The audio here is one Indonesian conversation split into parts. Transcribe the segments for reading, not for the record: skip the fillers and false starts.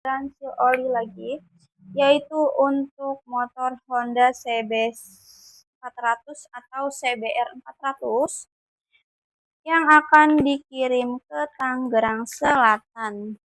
seal oli lagi, yaitu untuk motor Honda CB 400 atau CBR 400 yang akan dikirim ke Tangerang Selatan.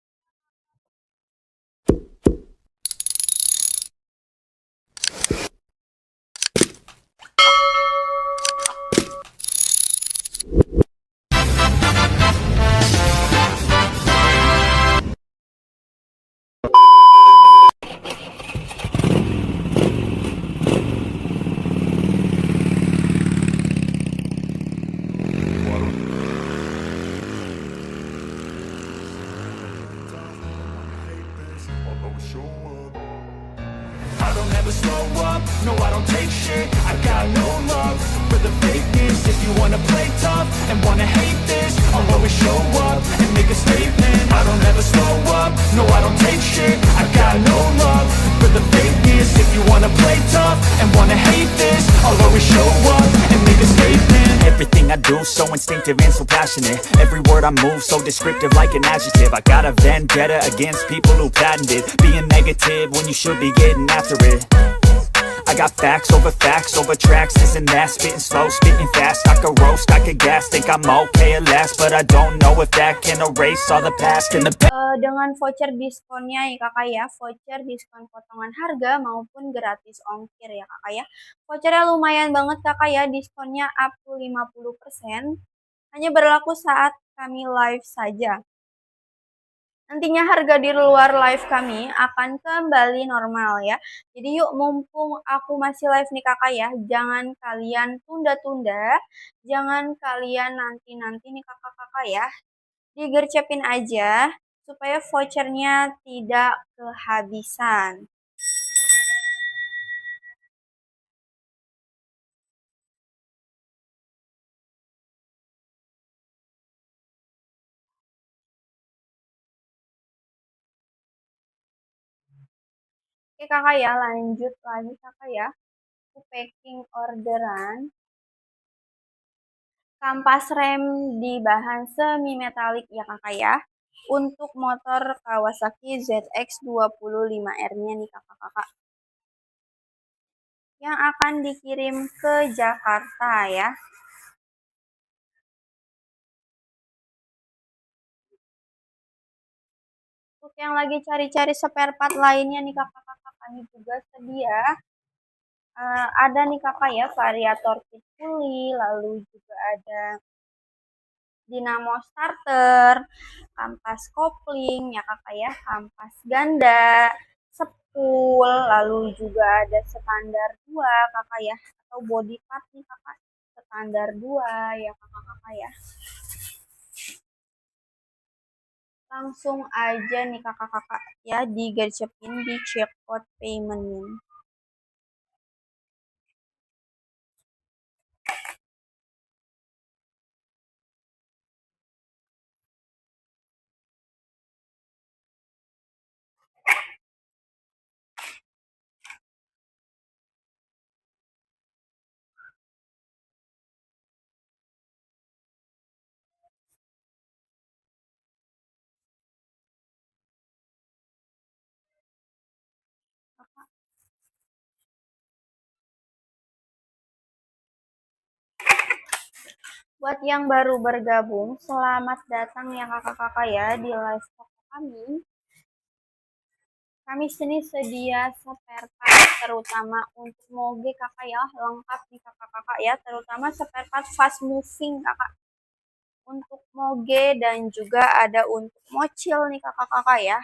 I don't ever slow up, no I don't take shit. I got no love for the fakeness. If you wanna play tough and wanna hate this, I'll always show up and make a statement. I don't ever slow up, no I don't take shit. I got no love for the fakeness. If you wanna play tough and wanna hate this, I'll always show up and make a statement. Everything I do so instinctive and so passionate. Every word I move so descriptive like an adjective. I got a vendetta against people who patented being negative when you should be getting after it. I got facts over tracks, this and that. Spitting slow, spitting fast. I could roast, I could gas. Think I'm okay at last, but I don't know if that can erase all the past and the Dengan voucher diskonnya ya kakak ya, voucher diskon potongan harga maupun gratis ongkir ya kakak ya. Vouchernya lumayan banget kakak ya, diskonnya up to 50%. Hanya berlaku saat kami live saja. Nantinya harga di luar live kami akan kembali normal ya. Jadi yuk, mumpung aku masih live nih kakak ya, jangan kalian tunda-tunda, jangan kalian nanti-nanti nih kakak-kakak ya. Digercepin aja supaya vouchernya tidak kehabisan. Oke kakak ya, lanjut lagi kakak ya. Aku packing orderan kampas rem di bahan semi metalik ya kakak ya. Untuk motor Kawasaki ZX25R-nya nih kakak-kakak. Yang akan dikirim ke Jakarta ya. Untuk yang lagi cari-cari spare part lainnya nih kakak-kakak, kami juga sedia. Ada nih kakak ya, variator kit puli, lalu juga ada dinamo starter, kampas kopling ya kakak ya, kampas ganda, sepul, lalu juga ada standar 2 kakak ya, atau body part nih kakak, standar 2 ya kakak-kakak ya. Langsung aja nih kakak-kakak ya, digercepin di checkout payment-nya. Buat yang baru bergabung, selamat datang ya kakak-kakak ya di live toko kami. Kami sini sedia spare part terutama untuk moge kakak ya, lengkap nih kakak-kakak ya, terutama spare part fast moving kakak. Untuk moge dan juga ada untuk mocil nih kakak-kakak ya.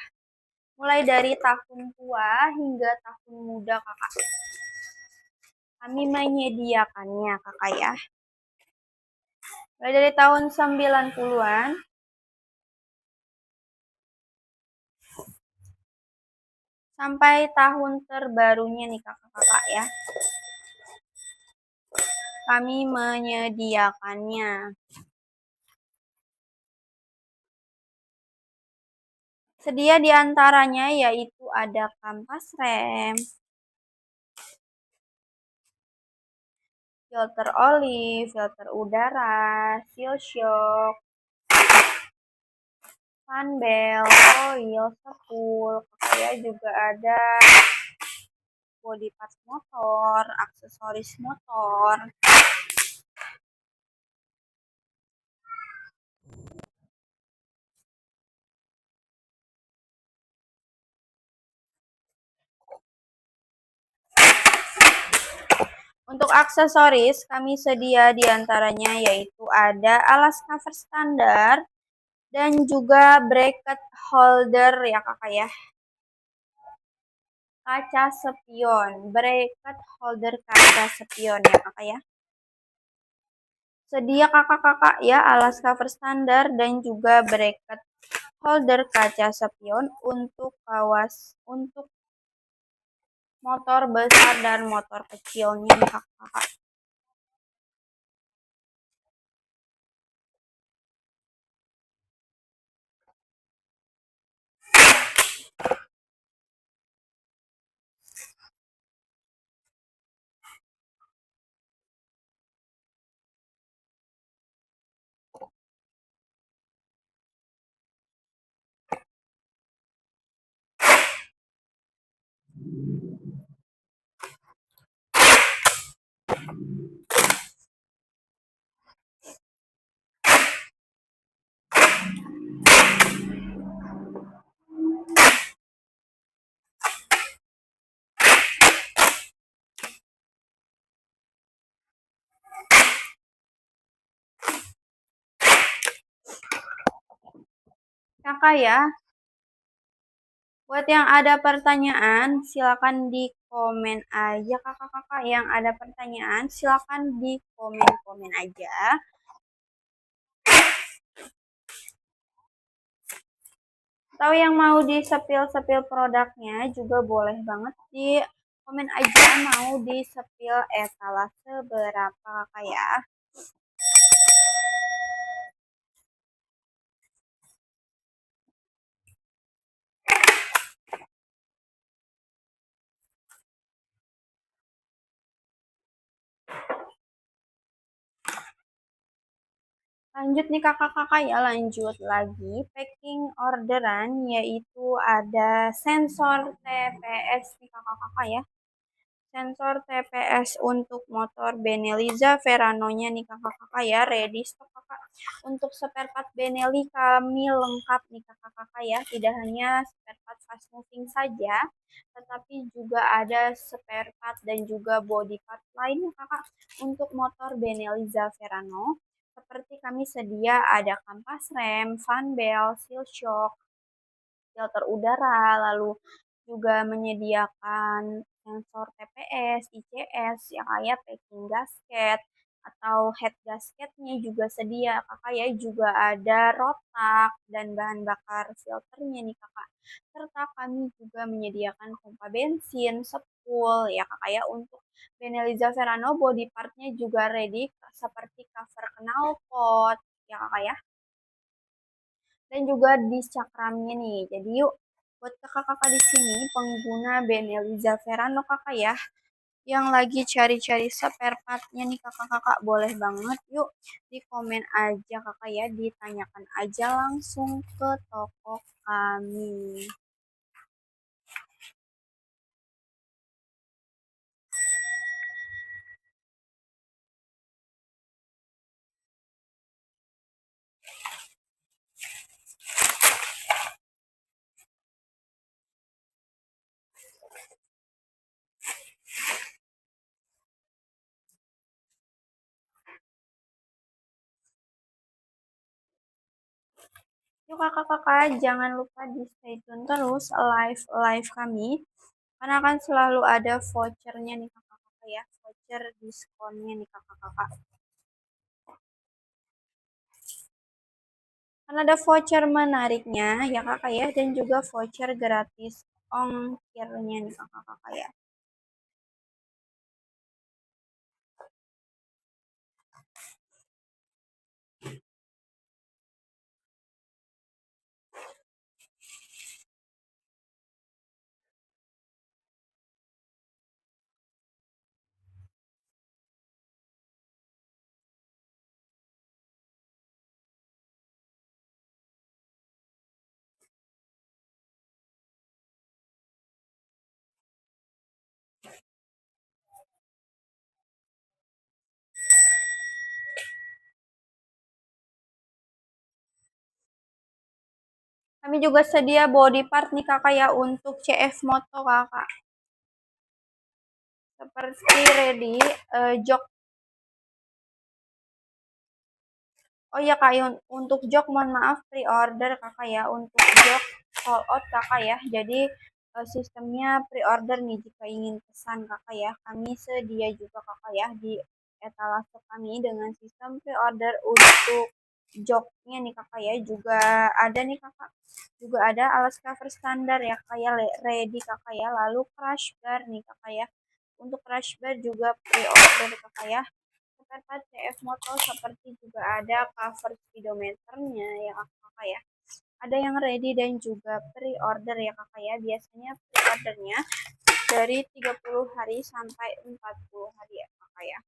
Mulai dari tahun tua hingga tahun muda kakak. Kami menyediakannya kakak ya. Mulai dari tahun 90-an sampai tahun terbarunya nih kakak-kakak ya. Kami menyediakannya. Sedia diantaranya yaitu ada kampas rem, filter oli, filter udara, seal shock, fan belt, oil, sepul, juga ada body parts motor, aksesoris motor. Untuk aksesoris, kami sedia diantaranya yaitu ada alas cover standar dan juga bracket holder ya kakak ya. Kaca spion, bracket holder kaca spion ya kakak ya. Sedia kakak-kakak ya alas cover standar dan juga bracket holder kaca spion untuk untuk motor besar dan motor kecilnya kakak-kakak. Kakak ya, buat yang ada pertanyaan silakan di komen aja kakak-kakak, yang ada pertanyaan silakan di komen-komen aja. Atau yang mau di sepil produknya juga boleh banget di komen aja mau di sepil etalase berapa kakak ya. Lanjut nih kakak-kakak ya, lanjut lagi packing orderan yaitu ada sensor TPS nih kakak-kakak ya. Sensor TPS untuk motor Benelli Verano-nya nih kakak-kakak ya, ready stock kakak. Untuk spare part Benelli kami lengkap nih kakak-kakak ya, tidak hanya spare part fast moving saja, tetapi juga ada spare part dan juga body part lainnya kakak untuk motor Benelli Verano. Seperti kami sedia ada kampas rem, fan belt, seal shock, filter udara, lalu juga menyediakan sensor TPS, ICS, yang kayak packing gasket atau head gasketnya juga sedia kakak ya, juga ada rotak dan bahan bakar filternya nih kakak, serta kami juga menyediakan pompa bensin, sepul ya kakak ya. Untuk Benelli Verano body partnya juga ready seperti cover knalpot ya kakak ya, dan juga di cakramnya nih. Jadi yuk buat kakak-kakak di sini pengguna Benelli Verano kakak ya, yang lagi cari-cari spare partnya nih kakak-kakak, boleh banget yuk di komen aja kakak ya, ditanyakan aja langsung ke toko kami. Yuk kakak-kakak jangan lupa di stay tune terus live kami, karena akan selalu ada vouchernya nih kakak-kakak ya, voucher diskonnya nih kakak-kakak. Kan ada voucher menariknya ya kakak ya, dan juga voucher gratis ongkirnya nih kakak-kakak ya. Kami juga sedia body part nih kakak ya untuk CF Moto kakak. Seperti ready jok. Oh iya kak, untuk jok mohon maaf pre-order kakak ya. Untuk jok sold out kakak ya. Jadi sistemnya pre-order nih jika ingin pesan kakak ya. Kami sedia juga kakak ya di etalase kami dengan sistem pre-order untuk joknya nih kakak ya. Juga ada nih kakak. Juga ada alas cover standar ya kakak ya. Ready kakak ya. Lalu crush bar nih kakak ya. Untuk crush bar juga pre-order kakak ya. Spare CF Moto seperti juga ada cover speedometernya ya kakak ya. Ada yang ready dan juga pre-order ya kakak ya. Biasanya pre-ordernya dari 30 hari sampai 40 hari ya kakak ya.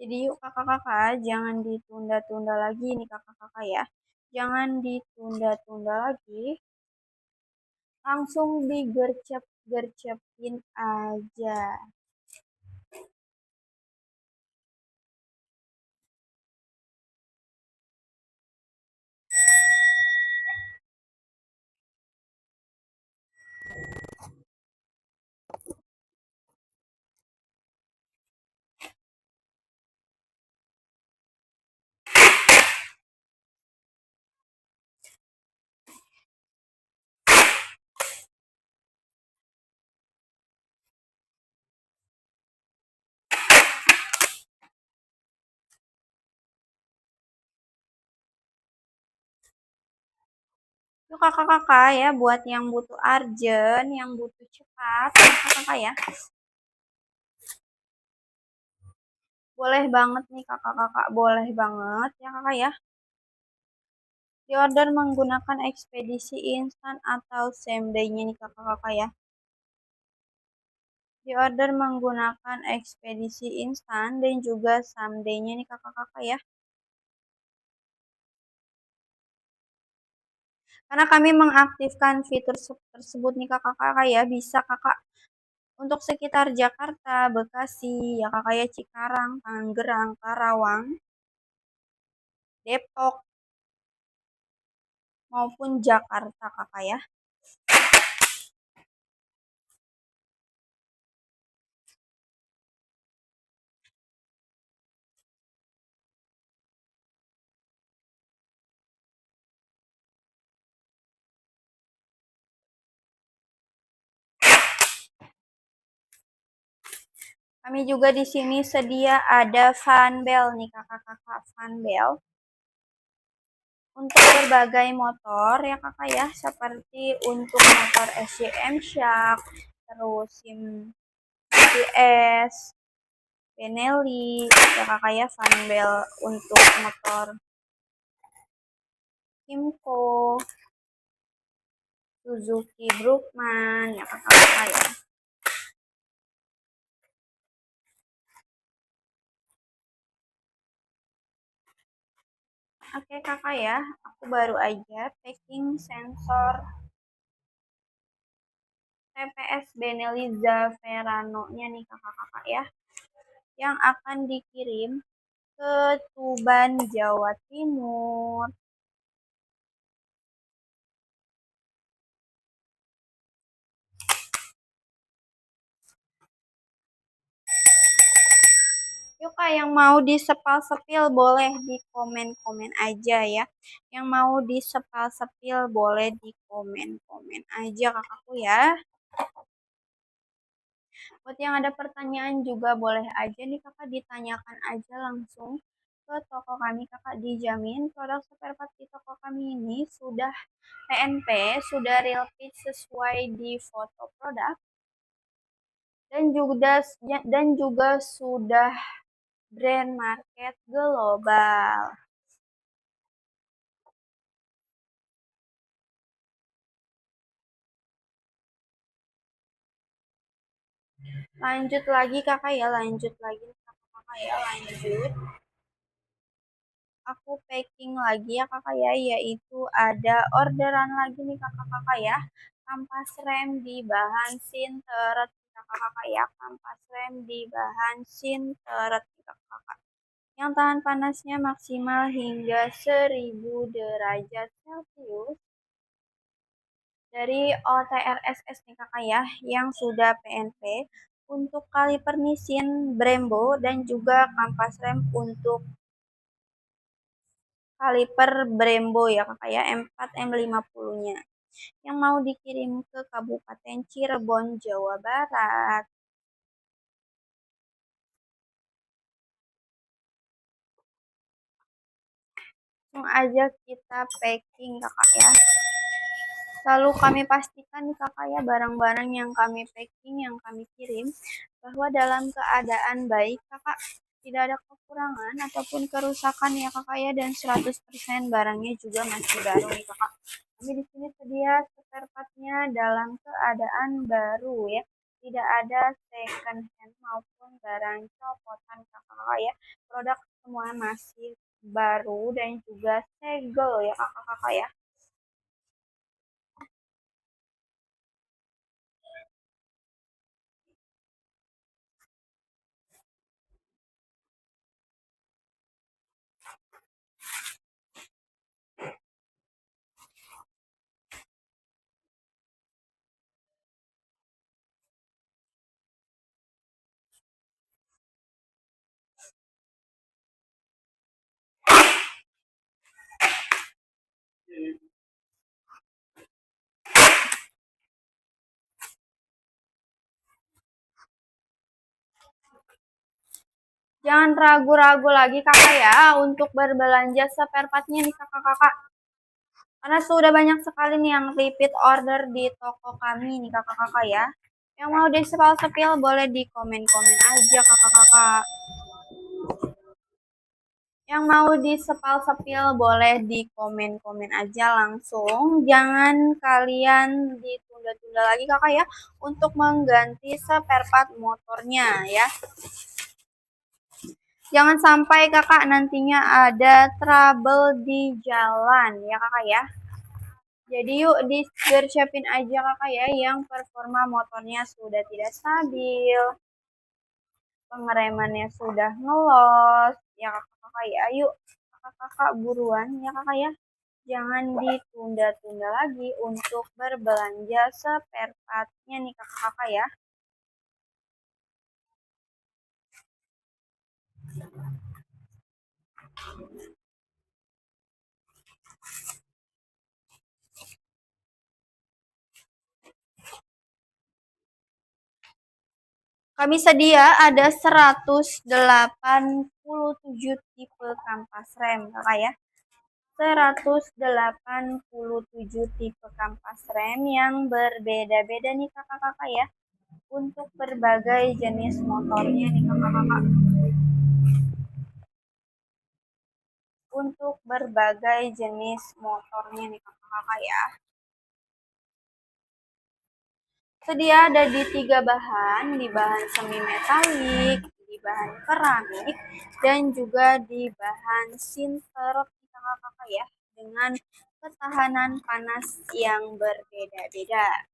Jadi yuk kakak-kakak jangan ditunda-tunda lagi nih kakak-kakak ya. Jangan ditunda-tunda lagi. Langsung digercep-gercepin aja. Yuk kakak-kakak ya buat yang butuh urgent, yang butuh cepat, kakak-kakak ya. Boleh banget nih kakak-kakak, boleh banget ya kakak ya. Di order menggunakan ekspedisi instan atau same day-nya nih kakak-kakak ya. Di order menggunakan ekspedisi instan dan juga same day-nya nih kakak-kakak ya. Karena kami mengaktifkan fitur tersebut nih kakak-kakak ya, bisa kakak untuk sekitar Jakarta, Bekasi, ya kakak ya, Cikarang, Tangerang, Karawang, Depok, maupun Jakarta kakak ya. Kami juga di sini sedia ada fan bell nih kakak-kakak, fan bell untuk berbagai motor ya kakak ya, seperti untuk motor SCM Shark, terus SIM GTS, Benelli ya kakak ya, fan bell untuk motor Kimco, Suzuki Brookman ya kakak-kakak ya. Oke kakak ya, aku baru aja packing sensor TPS Benelli Verano-nya nih kakak-kakak ya, yang akan dikirim ke Tuban, Jawa Timur. Yuk kak, yang mau disepal-sepil boleh di komen-komen aja ya. Yang mau disepal-sepil boleh di komen-komen aja kakakku ya. Buat yang ada pertanyaan juga boleh aja nih kakak, ditanyakan aja langsung ke toko kami kakak. Dijamin produk spare part di toko kami ini sudah PNP, sudah real fit sesuai di foto produk, dan juga sudah brand market global. Lanjut lagi kakak ya, lanjut lagi kakak ya, lanjut. aku packing lagi ya kakak ya, yaitu ada orderan lagi nih kakak-kakak ya, kampas rem di bahan sinteret kakak-kakak ya, kampas rem di bahan sinteret kakak-kakak, yang tahan panasnya maksimal hingga 1000 derajat Celcius dari OTRSS nih kakak ya, yang sudah PNP, untuk kaliper mesin Brembo dan juga kampas rem untuk kaliper Brembo ya kakak ya, M4 M50-nya, yang mau dikirim ke Kabupaten Cirebon, Jawa Barat. Langsung aja kita packing kakak ya. Lalu kami pastikan nih kakak ya, barang-barang yang kami packing, yang kami kirim, bahwa dalam keadaan baik kakak, tidak ada kekurangan ataupun kerusakan ya kakak ya, dan 100% barangnya juga masih baru nih kakak. Kami di sini sedia spare partnya dalam keadaan baru ya, tidak ada second hand maupun barang copotan kakak ya. Produk semua masih baru dan juga segel ya kakak-kakak ya. Jangan ragu-ragu lagi kakak ya untuk berbelanja spare partnya nih kakak-kakak. Karena sudah banyak sekali nih yang repeat order di toko kami nih kakak-kakak ya. Yang mau di-sepil boleh di komen-komen aja kakak-kakak. Yang mau di-sepil boleh di komen-komen aja langsung. Jangan kalian ditunda-tunda lagi kakak ya untuk mengganti spare part motornya ya. Jangan sampai kakak nantinya ada trouble di jalan ya kakak ya. Jadi yuk dipersiapin aja kakak ya yang performa motornya sudah tidak stabil, pengeremannya sudah ngelos ya kakak-kakak ya. Yuk kakak-kakak buruan ya kakak ya. Jangan ditunda-tunda lagi untuk berbelanja spare partnya nih kakak-kakak ya. Kami sedia ada 187 tipe kampas rem kakak ya. 187 tipe kampas rem yang berbeda-beda nih kakak-kakak ya. Untuk berbagai jenis motornya nih kakak-kakak. Untuk berbagai jenis motornya nih kakak-kakak ya. Sedia ada di 3 bahan, di bahan semi metalik, di bahan keramik, dan juga di bahan sinteret kakak-kakak ya, dengan ketahanan panas yang berbeda-beda.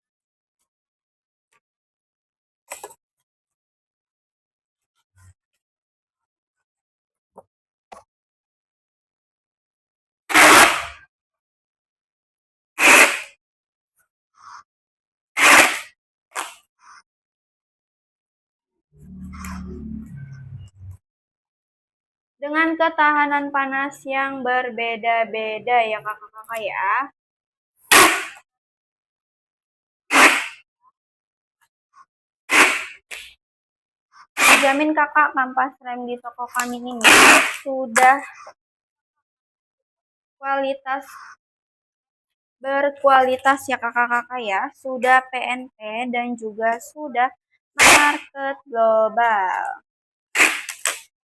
Dengan ketahanan panas yang berbeda-beda ya kakak-kakak ya. Dijamin kakak kampas rem di toko kami ini sudah berkualitas ya kakak-kakak ya, sudah PNP dan juga sudah market global.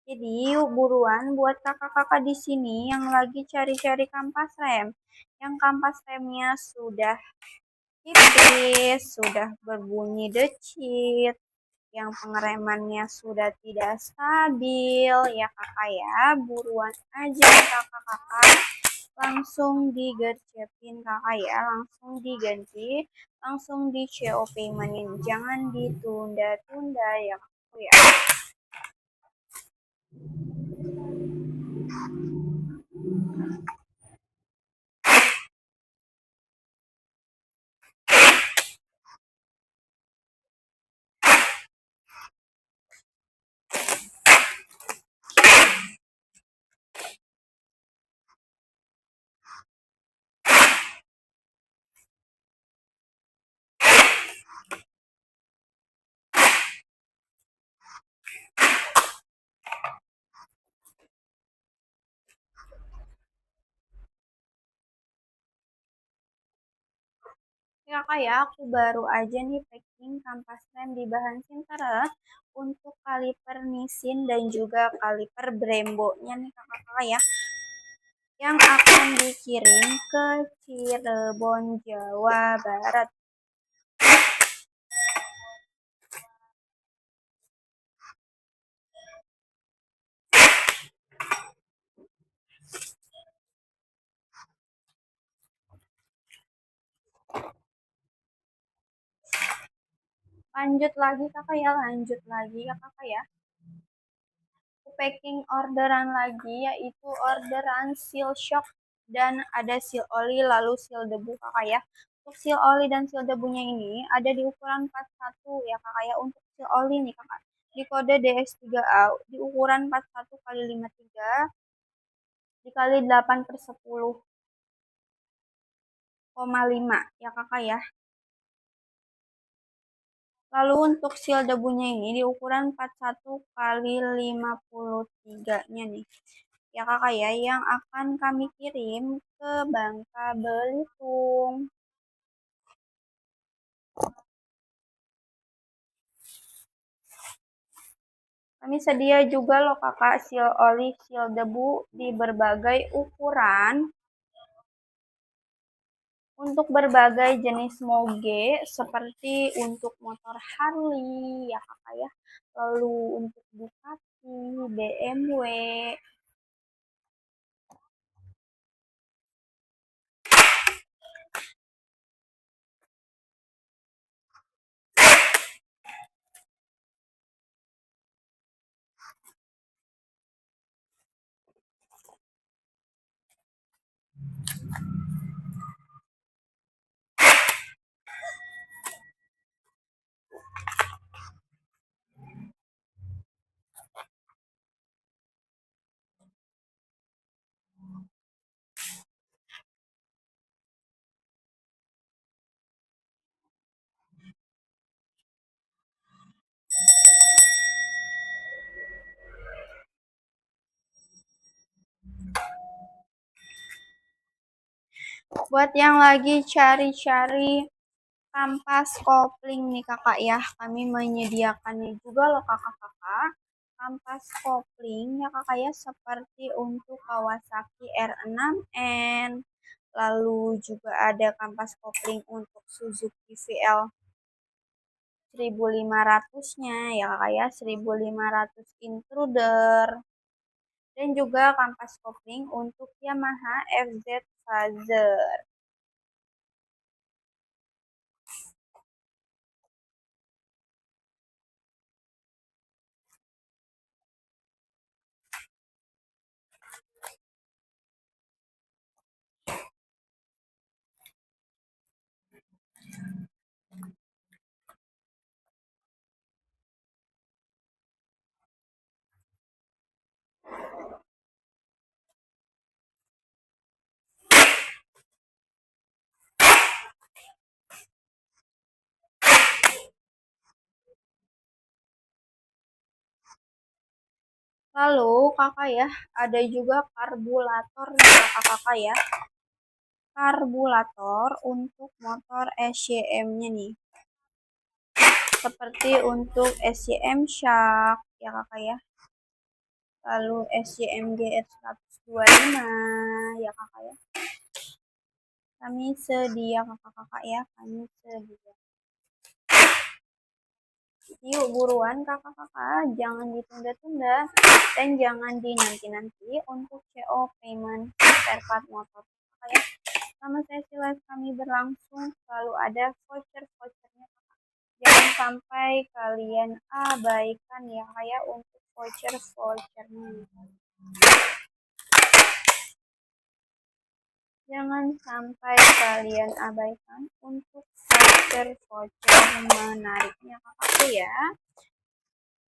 Jadi yuk buruan buat kakak-kakak di sini yang lagi cari-cari kampas rem, yang kampas remnya sudah tipis, sudah berbunyi decit, yang pengeremannya sudah tidak stabil ya kakak ya, buruan aja kakak-kakak langsung digercepin kakak ya, langsung diganti, langsung di CO paymentin, jangan ditunda-tunda ya kakak ya. Ya kak ya, aku baru aja nih packing kampas rem di bahan Sintera untuk kaliper Nissin dan juga kaliper Brembo-nya nih kakak-kakak ya, yang akan dikirim ke Cirebon, Jawa Barat. Lanjut lagi kakak ya, lanjut lagi ya kakak ya. Packing orderan lagi, yaitu orderan seal shock dan ada seal oli lalu seal debu kakak ya. Untuk seal oli dan seal debunya ini ada di ukuran 41 ya kakak ya. Untuk seal oli nih kakak di kode DS3A di ukuran 41 kali 53 dikali 8/10,5 ya kakak ya. Lalu untuk seal debunya ini di ukuran 41 kali 53-nya nih. Ya kakak ya, yang akan kami kirim ke Bangka Belitung. Kami sedia juga loh kakak seal oli, seal debu di berbagai ukuran untuk berbagai jenis moge seperti untuk motor Harley ya kakak ya. Lalu untuk Ducati, BMW, buat yang lagi cari-cari kampas kopling nih kakak ya, kami menyediakannya juga loh kakak-kakak. Kampas kopling ya kakak ya, seperti untuk Kawasaki R6N. Lalu juga ada kampas kopling untuk Suzuki VL 1500-nya ya kakak ya, 1500 Intruder. Dan juga kampas kopling untuk Yamaha FZ Fazer. Lalu kakak ya, ada juga karburator nih kakak-kakak ya. Karburator untuk motor SCM-nya nih. Seperti untuk SCM Shark ya kakak ya. Lalu SCM GR 125 ya kakak ya. Kami sedia kakak-kakak ya, kami sedia. Yuk buruan kakak-kakak, jangan ditunda-tunda dan jangan dinanti-nanti untuk CO payment spare part motor kakak ya. Selama sesi live kami berlangsung selalu ada voucher-vouchernya kakak. Jangan sampai kalian abaikan ya kayak untuk voucher-vouchernya. Jangan sampai kalian abaikan untuk voucher-voucher menariknya kakakku ya.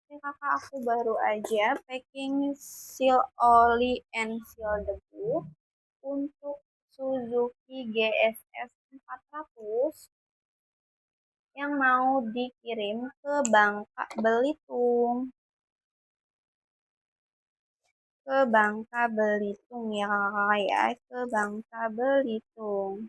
Oke kakak, aku baru aja packing seal oli and seal debu untuk Suzuki GSF 400 yang mau dikirim ke Bangka Belitung. Ke Bangka Belitung ya kakak ya, ke Bangka Belitung.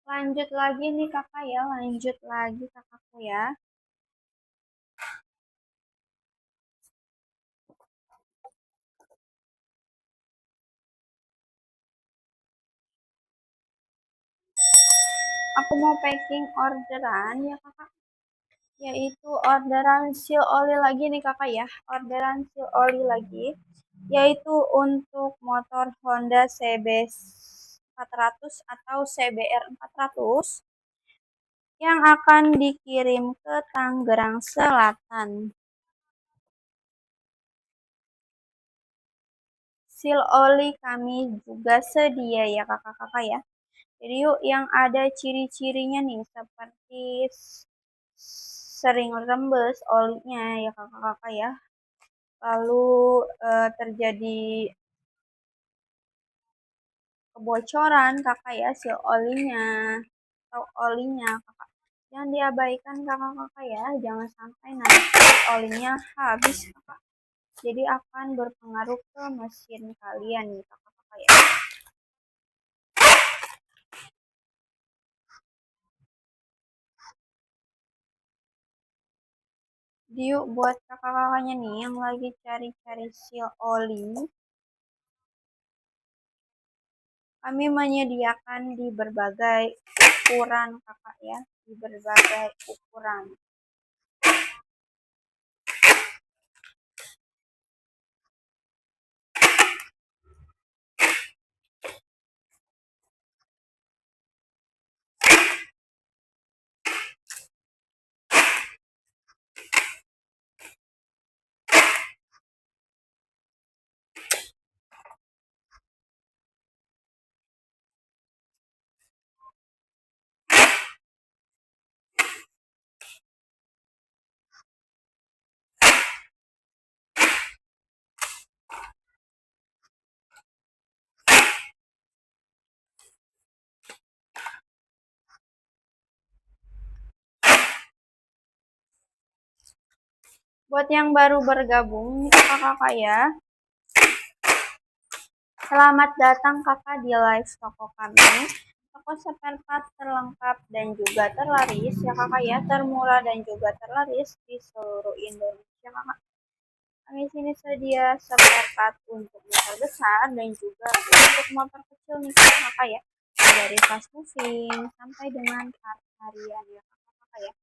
Lanjut lagi nih kakak ya, lanjut lagi kakakku ya. Aku mau packing orderan ya kakak, yaitu orderan seal oli lagi nih kakak ya, orderan seal oli lagi, yaitu untuk motor Honda CB 400 atau CBR 400 yang akan dikirim ke Tangerang Selatan. Seal oli kami juga sedia ya kakak-kakak ya. Jadi yuk yang ada ciri-cirinya nih seperti sering rembes olinya ya kakak-kakak ya. Lalu terjadi kebocoran kakak ya seal olinya atau olinya kakak. Jangan diabaikan kakak-kakak ya. Jangan sampai nanti olinya habis kakak. Jadi akan berpengaruh ke mesin kalian nih kakak-kakak ya. Yuk buat kakak-kakaknya nih yang lagi cari-cari seal oli, kami menyediakan di berbagai ukuran kakak ya, di berbagai ukuran. Buat yang baru bergabung nih kakak-kakak ya, selamat datang kakak di live toko kami. Toko spare part terlengkap dan juga terlaris ya kakak ya, termurah dan juga terlaris di seluruh Indonesia kakak. Kami sini sedia spare part untuk motor besar dan juga untuk motor kecil nih kakak ya, dari fast moving sampai dengan part harian ya kakak ya.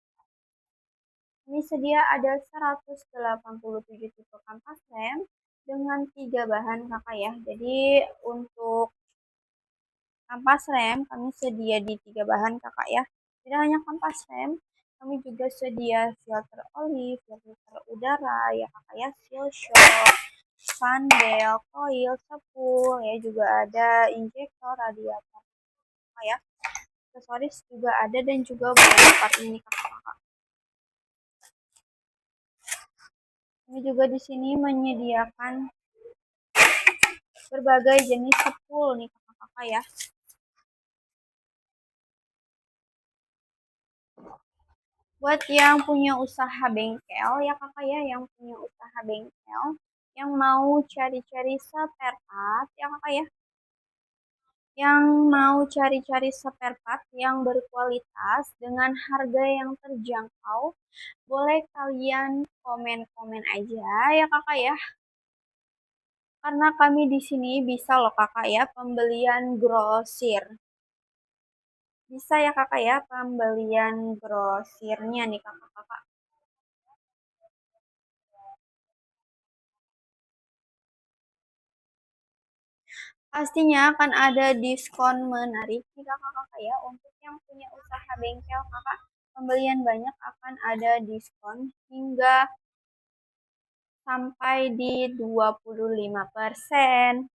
Ini sedia ada 187 tipe kampas rem dengan 3 bahan kakak ya. Jadi untuk kampas rem kami sedia di 3 bahan kakak ya. Tidak hanya kampas rem, kami juga sedia filter oli, filter udara ya kakak ya, seal shock, fan belt, coil, sepul ya, juga ada injektor, radiator kakak ya. Aksesoris juga ada dan juga banyak part ini kakak-kakak. Kami juga di sini menyediakan berbagai jenis sepul nih kakak-kakak ya. Buat yang punya usaha bengkel ya kakak ya, yang punya usaha bengkel, yang mau cari-cari spare part ya kakak ya, yang mau cari-cari spare part yang berkualitas dengan harga yang terjangkau, boleh kalian komen-komen aja ya kakak ya. Karena kami di sini bisa loh kakak ya pembelian grosir. Bisa ya kakak ya pembelian grosirnya nih kakak-kakak. Pastinya akan ada diskon menarik nih kakak-kakak ya untuk yang punya usaha bengkel kakak. Pembelian banyak akan ada diskon hingga sampai di 25%.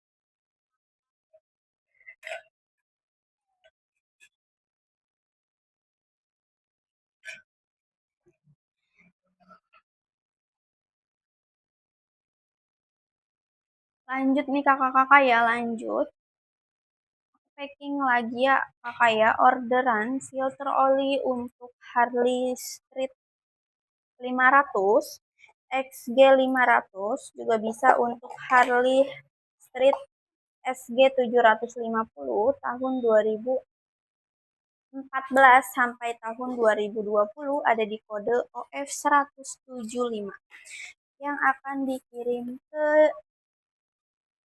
Lanjut nih kakak-kakak ya, lanjut. Packing lagi ya kakak ya, orderan filter oli untuk Harley Street 500, XG 500, juga bisa untuk Harley Street SG 750 tahun 2014 sampai tahun 2020 ada di kode OF 175 yang akan dikirim ke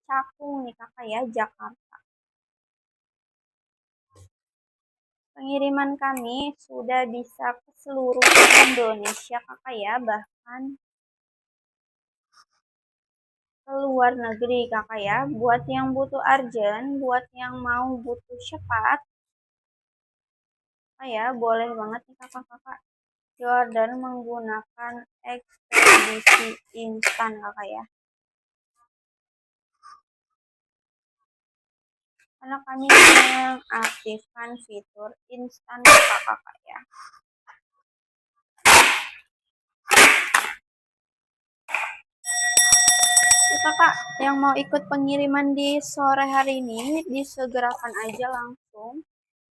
Cakung nih kakak ya, Jakarta. Pengiriman kami sudah bisa ke seluruh Indonesia kakak ya, bahkan ke luar negeri kakak ya. Buat yang butuh urgent, buat yang mau butuh cepat, ya boleh banget nih kakak-kakak diorder menggunakan ekspedisi instan kakak ya. Karena kami mengaktifkan fitur instan kakak-kakak ya. Kakak yang mau ikut pengiriman di sore hari ini disegerakan aja langsung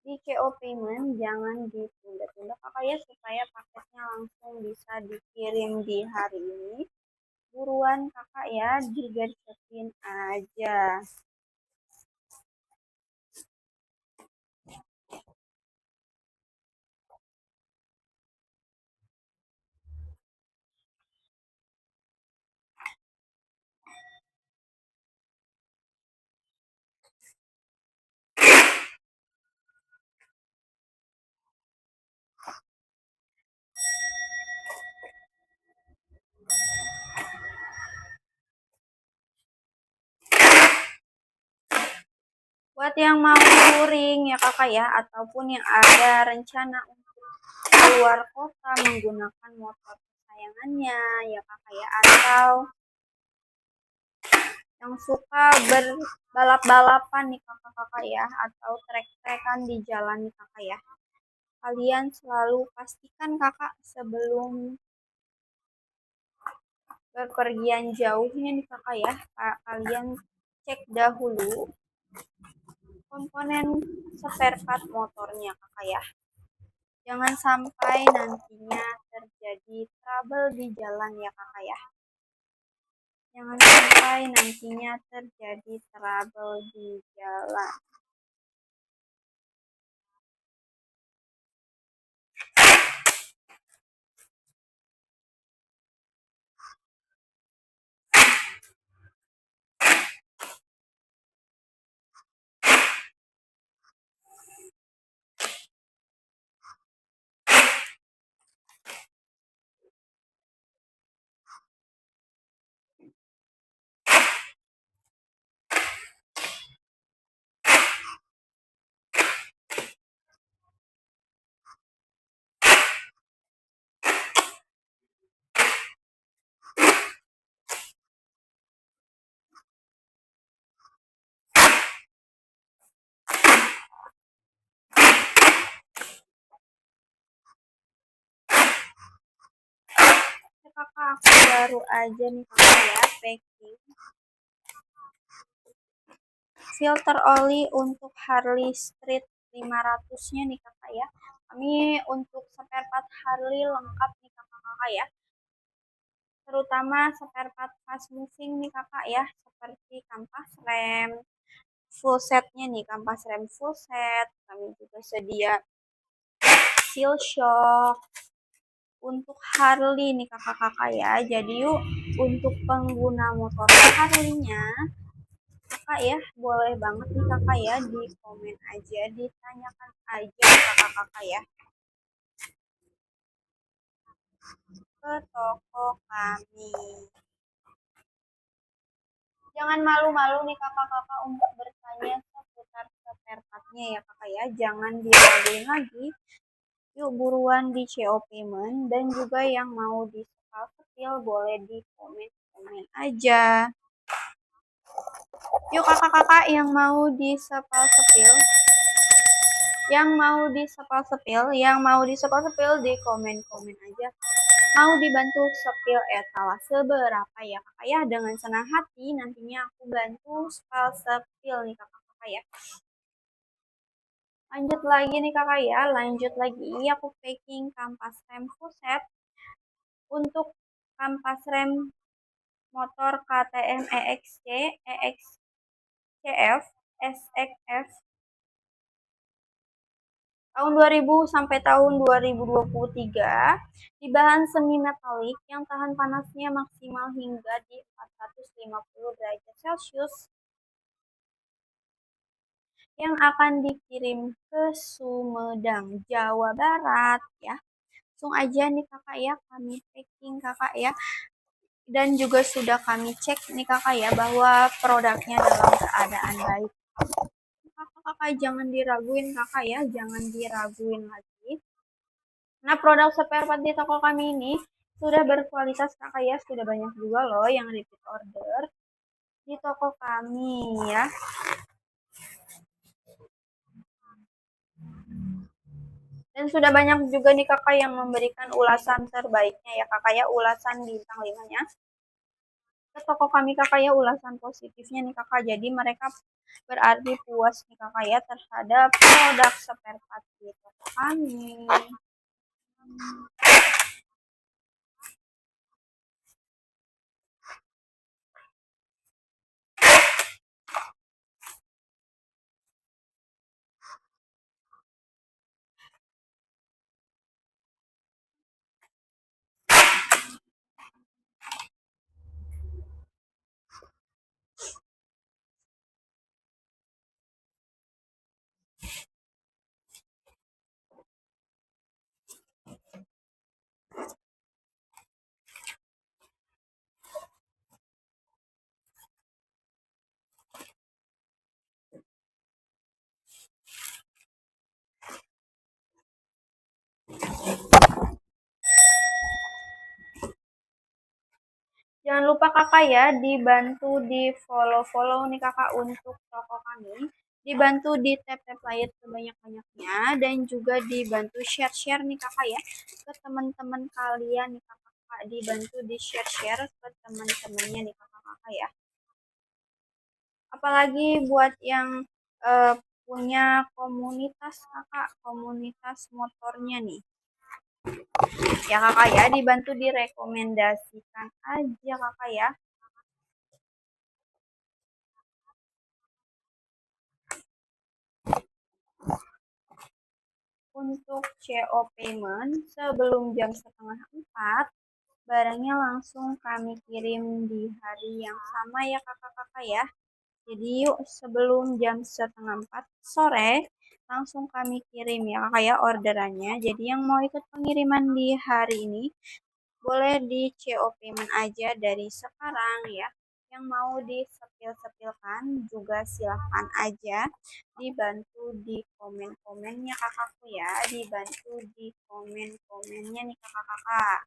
di KO Payment, jangan ditunda-tunda kakak ya supaya paketnya langsung bisa dikirim di hari ini. Buruan kakak ya, digercekin aja. Buat yang mau touring ya kakak ya, ataupun yang ada rencana untuk keluar kota menggunakan motor kesayangannya ya kakak ya, atau yang suka berbalap-balapan nih kakak-kakak ya, atau trek-trekan di jalan nih kakak ya. Kalian selalu pastikan kakak sebelum berpergian jauhnya nih kakak ya, kalian cek dahulu komponen spare part motornya kakak ya. Jangan sampai nantinya terjadi trouble di jalan ya kakak ya. Jangan sampai nantinya terjadi trouble di jalan. Kakak aku baru aja nih kakak ya packing filter oli untuk Harley Street 500-nya nih kakak ya. Kami untuk spare part Harley lengkap nih kakak-kakak ya. Terutama spare part fast moving nih kakak ya. Seperti kampas rem, full setnya nih, kampas rem full set. Kami juga sedia seal shock. Untuk Harley nih kakak-kakak ya. Jadi yuk untuk pengguna motor Harley-nya kakak ya, boleh banget nih kakak ya, di komen aja, ditanyakan aja kakak-kakak ya ke toko kami. Jangan malu-malu nih kakak-kakak untuk bertanya seputar spare partnya ya kakak ya, jangan diraguin lagi. Yuk buruan di CO payment, dan juga yang mau di sepil boleh di komen-komen aja. Yuk kakak-kakak yang mau di sepil, yang mau di sepil di komen-komen aja. Mau dibantu sepil etalase berapa ya kakak ya, dengan senang hati nantinya aku bantu sepil nih kakak-kakak ya. Lanjut lagi nih kakak ya, lanjut lagi aku packing kampas rem full set. Untuk kampas rem motor KTM EXC, EXCF, SXF tahun 2000 sampai tahun 2023 di bahan semi metalik yang tahan panasnya maksimal hingga di 450 derajat Celcius, yang akan dikirim ke Sumedang, Jawa Barat ya. Langsung aja nih kakak ya, kami packing kakak ya, dan juga sudah kami cek nih kakak ya bahwa produknya dalam keadaan baik. Kakak jangan diraguin kakak ya, jangan diraguin lagi. Nah, produk spare part di toko kami ini sudah berkualitas kakak ya, sudah banyak juga loh yang repeat order di toko kami ya. Dan sudah banyak juga nih kakak yang memberikan ulasan terbaiknya ya kakak ya, ulasan bintang 5-nya. Ke toko kami kakak ya, ulasan positifnya nih kakak. Jadi mereka berarti puas nih kakak ya terhadap produk spare part di toko kami. Jangan lupa kakak ya, dibantu di follow-follow nih kakak untuk toko kami. Dibantu di tap-tap like sebanyak-banyaknya, dan juga dibantu share-share nih kakak ya ke teman-teman kalian nih kakak. Dibantu di share-share ke teman-temannya nih kakak-kakak ya. Apalagi buat yang punya komunitas kakak, komunitas motornya nih. Ya kakak ya, dibantu direkomendasikan aja kakak ya. Untuk CO payment sebelum jam setengah 4, barangnya langsung kami kirim di hari yang sama ya kakak-kakak ya. Jadi yuk sebelum jam setengah 4 sore langsung kami kirim ya kakak ya orderannya. Jadi yang mau ikut pengiriman di hari ini boleh di CO payment aja dari sekarang ya. Yang mau disepil-sepilkan juga silahkan aja, dibantu di komen-komennya kakakku ya, dibantu di komen-komennya nih kakak-kakak.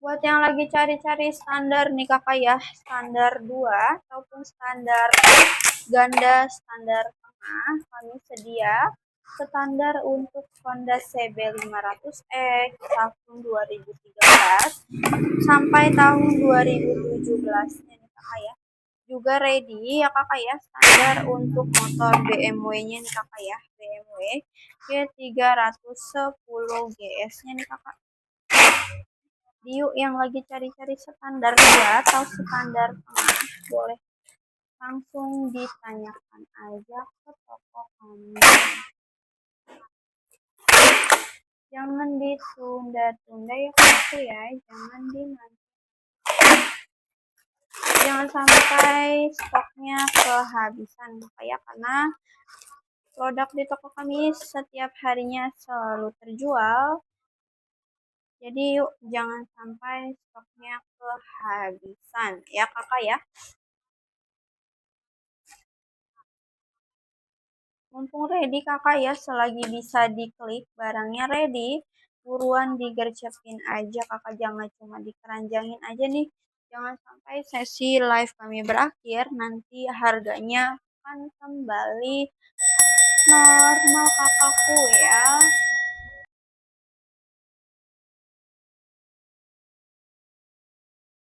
Buat yang lagi cari-cari standar nih kakak ya, standar 2 ataupun standar ganda standar tengah, kami sedia standar untuk Honda CB500X tahun 2013 sampai tahun 2017 nih kakak ya. Juga ready ya kakak ya, standar untuk motor BMW-nya nih kakak ya, BMW G310 GS-nya nih kakak. Yuk yang lagi cari-cari standar 2 atau standar tengah, boleh langsung ditanyakan aja ke toko kami. Jangan ditunda-tunda ya kakak ya, jangan dinanti. Jangan sampai stoknya kehabisan ya, karena produk di toko kami setiap harinya selalu terjual. Jadi yuk jangan sampai stoknya kehabisan ya kakak ya. Mumpung ready kakak ya, selagi bisa diklik barangnya ready, buruan digercepin aja kakak, jangan cuma dikeranjangin aja nih. Jangan sampai sesi live kami berakhir, nanti harganya akan kembali normal kakakku ya.